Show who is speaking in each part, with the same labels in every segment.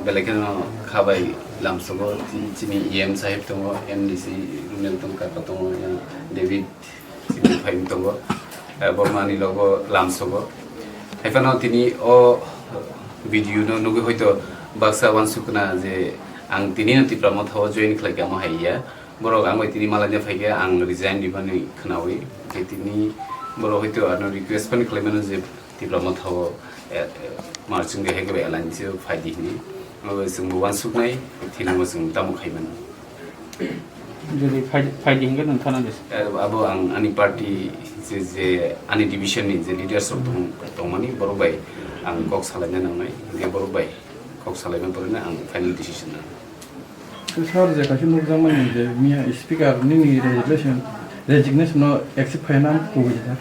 Speaker 1: बेलेगनो खाबाय लामसगो चिनि एम साहेब दङ एमडीसी रुनेल दङ काका दङ डेभिड चिनि फाइम दङ बरमानि लोगो लामसगो हाइफानो तिनि अ भिडियो नो नुगो हयतो बाक्सा वानसुकना जे आं तिनि नतिफ्रा मथाव जइन खलायगा म हाइया बर आं तिनि मालाने फाइगा आं रिजाइन दिबानि खोनावै जे तिनि बर हयतो आनो रिक्वेस्ट पनि खलायमानो जे तिफ्रा मथाव मार्चिं देहायगो एलाइनसि फाइदिनि जों वानसुकनाय थिनांगो जों दामुखायमोन
Speaker 2: जुदि फाइदिंगो नोंथाङा
Speaker 1: आबो आं आनि पार्टी जे आनि डिभिजननि जे लिडार्स दंमानि बरबाय आं कक सालायनो नांनाय जे बरबाय कक सालायनो बरनो आं फाइनल डिसिजन ना
Speaker 3: सर जे कासे नुजामानि जे मिया स्पीकर नि रेजिग्नेशन एक्सेप्ट खायना कोबिदा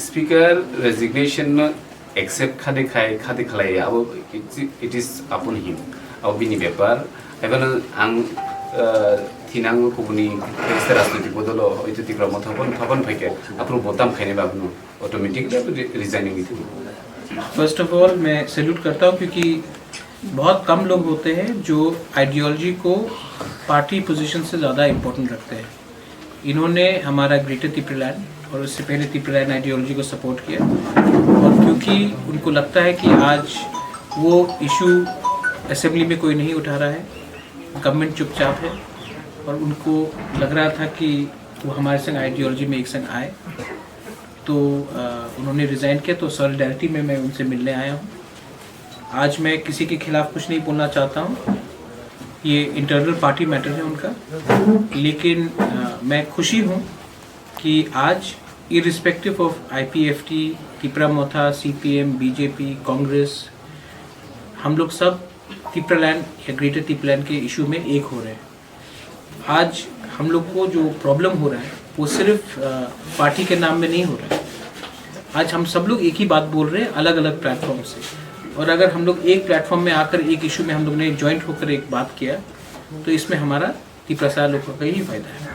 Speaker 1: स्पीकर रेजिग्नेशन एक्सेप्ट खादे खालाय अब इट इज अपन हिम अब बिनि बेपार एबन आं थिनांगो कुबुनि एक्सट्रा राजनीतिक बदल हयतो तिफ्रा मथापन फैके अप्रूव बोताम खाइने बाबनो automatically resigning with
Speaker 4: first of all मैं सैल्यूट करता हूं क्योंकि बहुत कम लोग होते हैं जो आइडियोलॉजी को पार्टी पोजीशन से ज़्यादा इम्पोर्टेंट रखते हैं। इन्होंने हमारा ग्रेटर त्रिपुरालैंड और उससे पहले त्रिपुरालैंड आइडियोलॉजी को सपोर्ट किया और क्योंकि उनको लगता है कि आज वो इशू असेंबली में कोई नहीं उठा रहा है, गवर्नमेंट चुपचाप है और उनको लग रहा था कि वो हमारे संग आइडियोलॉजी में एक संग आए, तो उन्होंने रिज़ाइन किया। तो सॉलिडारिटी में मैं उनसे मिलने आया हूँ। आज मैं किसी के खिलाफ कुछ नहीं बोलना चाहता हूँ, ये इंटरनल पार्टी मैटर है उनका, लेकिन मैं खुशी हूँ कि आज irrespective of IPFT, Tripura Motha, CPM, BJP, Congress, हम लोग सब त्रिपुरालैंड या ग्रेटर त्रिपुरालैंड के इशू में एक हो रहे हैं। आज हम लोग को जो प्रॉब्लम हो रहा है वो सिर्फ पार्टी के नाम में नहीं हो रहा है। आज हम सब लोग एक ही बात बोल रहे हैं अलग अलग प्लेटफॉर्म से, और अगर हम लोग एक प्लेटफॉर्म में आकर एक इशू में हम लोग ने जॉइंट होकर एक बात किया तो इसमें हमारा त्रिपुरा लोगों का ही फायदा है।